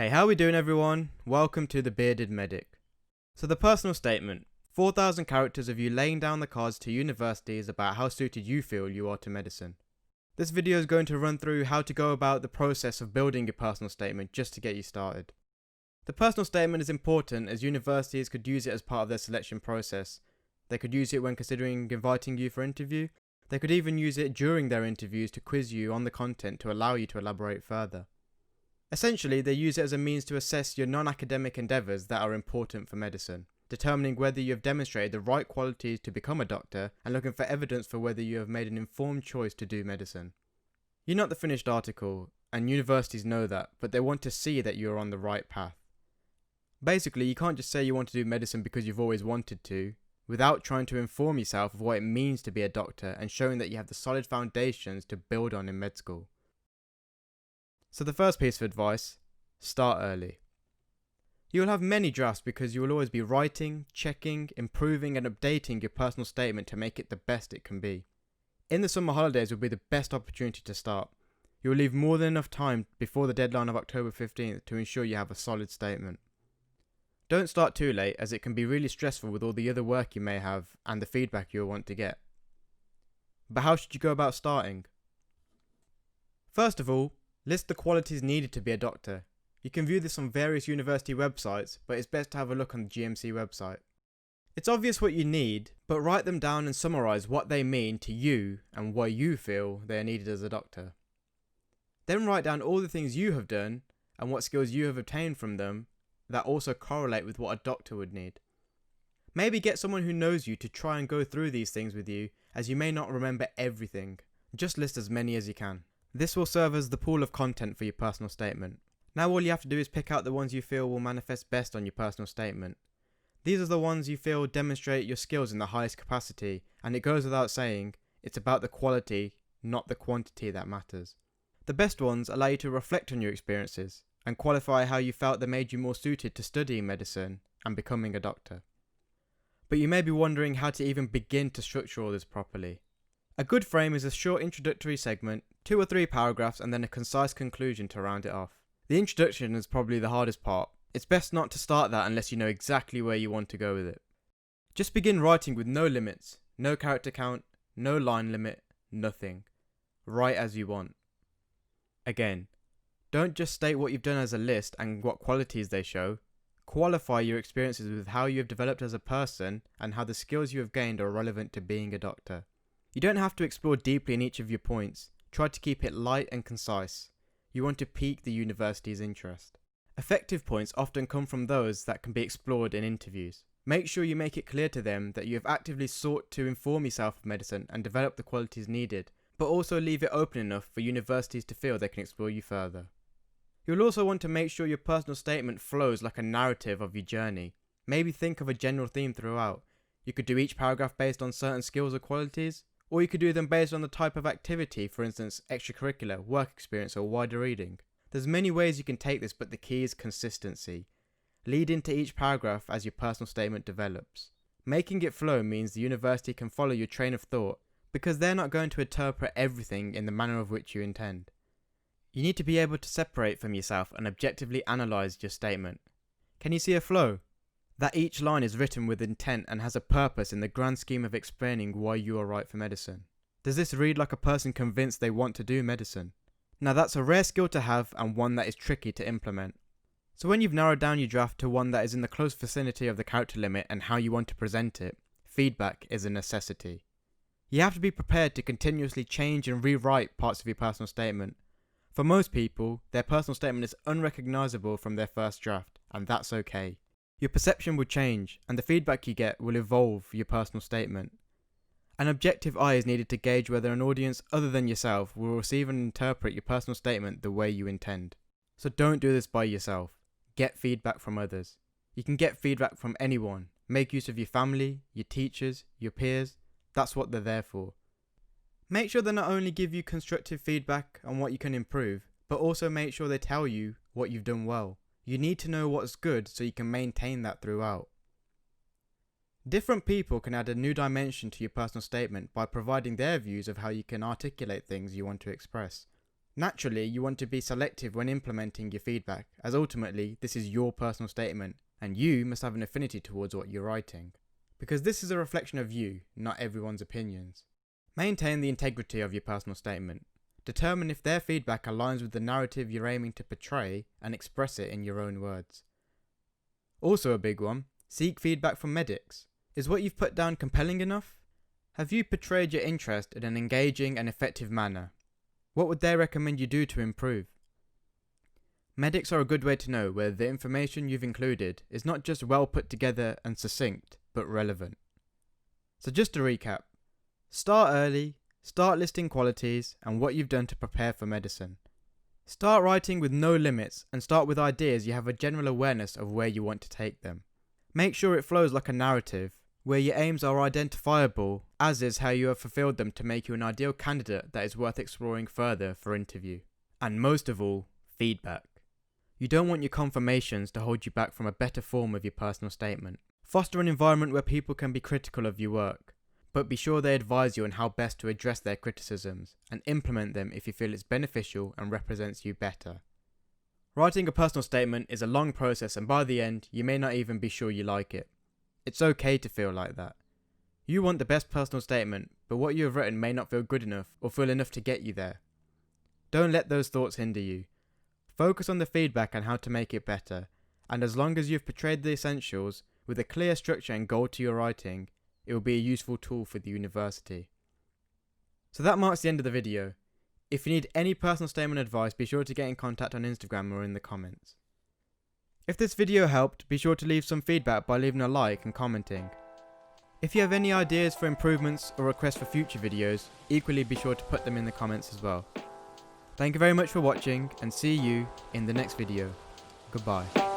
Hey, how we doing everyone? Welcome to the Bearded Medic. So the personal statement, 4,000 characters of you laying down the cards to universities about how suited you feel you are to medicine. This video is going to run through how to go about the process of building your personal statement just to get you started. The personal statement is important as universities could use it as part of their selection process. They could use it when considering inviting you for interview. They could even use it during their interviews to quiz you on the content to allow you to elaborate further. Essentially, they use it as a means to assess your non-academic endeavours that are important for medicine, determining whether you have demonstrated the right qualities to become a doctor and looking for evidence for whether you have made an informed choice to do medicine. You're not the finished article, and universities know that, but they want to see that you are on the right path. Basically, you can't just say you want to do medicine because you've always wanted to, without trying to inform yourself of what it means to be a doctor and showing that you have the solid foundations to build on in med school. So the first piece of advice, start early. You will have many drafts because you will always be writing, checking, improving and updating your personal statement to make it the best it can be. In the summer holidays will be the best opportunity to start. You will leave more than enough time before the deadline of October 15th to ensure you have a solid statement. Don't start too late as it can be really stressful with all the other work you may have and the feedback you will want to get. But how should you go about starting? First of all, list the qualities needed to be a doctor. You can view this on various university websites, but it's best to have a look on the GMC website. It's obvious what you need, but write them down and summarise what they mean to you and why you feel they are needed as a doctor. Then write down all the things you have done and what skills you have obtained from them that also correlate with what a doctor would need. Maybe get someone who knows you to try and go through these things with you, as you may not remember everything. Just list as many as you can. This will serve as the pool of content for your personal statement. Now all you have to do is pick out the ones you feel will manifest best on your personal statement. These are the ones you feel demonstrate your skills in the highest capacity, and it goes without saying, it's about the quality, not the quantity that matters. The best ones allow you to reflect on your experiences, and qualify how you felt they made you more suited to studying medicine and becoming a doctor. But you may be wondering how to even begin to structure all this properly. A good frame is a short introductory segment, 2 or 3 paragraphs and then a concise conclusion to round it off. The introduction is probably the hardest part. It's best not to start that unless you know exactly where you want to go with it. Just begin writing with no limits, no character count, no line limit, nothing. Write as you want. Again, don't just state what you've done as a list and what qualities they show. Qualify your experiences with how you have developed as a person and how the skills you have gained are relevant to being a doctor. You don't have to explore deeply in each of your points. Try to keep it light and concise. You want to pique the university's interest. Effective points often come from those that can be explored in interviews. Make sure you make it clear to them that you have actively sought to inform yourself of medicine and develop the qualities needed, but also leave it open enough for universities to feel they can explore you further. You'll also want to make sure your personal statement flows like a narrative of your journey. Maybe think of a general theme throughout. You could do each paragraph based on certain skills or qualities, or you could do them based on the type of activity, for instance, extracurricular, work experience or wider reading. There's many ways you can take this, but the key is consistency. Lead into each paragraph as your personal statement develops. Making it flow means the university can follow your train of thought, because they're not going to interpret everything in the manner of which you intend. You need to be able to separate from yourself and objectively analyse your statement. Can you see a flow? That each line is written with intent and has a purpose in the grand scheme of explaining why you are right for medicine. Does this read like a person convinced they want to do medicine? Now that's a rare skill to have and one that is tricky to implement. So when you've narrowed down your draft to one that is in the close vicinity of the character limit and how you want to present it, feedback is a necessity. You have to be prepared to continuously change and rewrite parts of your personal statement. For most people, their personal statement is unrecognisable from their first draft, and that's okay. Your perception will change, and the feedback you get will evolve your personal statement. An objective eye is needed to gauge whether an audience other than yourself will receive and interpret your personal statement the way you intend. So don't do this by yourself. Get feedback from others. You can get feedback from anyone. Make use of your family, your teachers, your peers. That's what they're there for. Make sure they not only give you constructive feedback on what you can improve, but also make sure they tell you what you've done well. You need to know what's good so you can maintain that throughout. Different people can add a new dimension to your personal statement by providing their views of how you can articulate things you want to express. Naturally, you want to be selective when implementing your feedback, as ultimately this is your personal statement, and you must have an affinity towards what you're writing. Because this is a reflection of you, not everyone's opinions. Maintain the integrity of your personal statement. Determine if their feedback aligns with the narrative you're aiming to portray and express it in your own words. Also a big one, seek feedback from medics. Is what you've put down compelling enough? Have you portrayed your interest in an engaging and effective manner? What would they recommend you do to improve? Medics are a good way to know whether the information you've included is not just well put together and succinct, but relevant. So just to recap, start early, start listing qualities and what you've done to prepare for medicine. Start writing with no limits and start with ideas you have a general awareness of where you want to take them. Make sure it flows like a narrative, where your aims are identifiable, as is how you have fulfilled them to make you an ideal candidate that is worth exploring further for interview. And most of all, feedback. You don't want your confirmations to hold you back from a better form of your personal statement. Foster an environment where people can be critical of your work, but be sure they advise you on how best to address their criticisms and implement them if you feel it's beneficial and represents you better. Writing a personal statement is a long process, and by the end, you may not even be sure you like it. It's okay to feel like that. You want the best personal statement, but what you have written may not feel good enough or feel enough to get you there. Don't let those thoughts hinder you. Focus on the feedback and how to make it better, and as long as you've portrayed the essentials with a clear structure and goal to your writing, it will be a useful tool for the university. So that marks the end of the video. If you need any personal statement advice, be sure to get in contact on Instagram or in the comments. If this video helped, be sure to leave some feedback by leaving a like and commenting. If you have any ideas for improvements or requests for future videos, equally be sure to put them in the comments as well. Thank you very much for watching, and see you in the next video. Goodbye.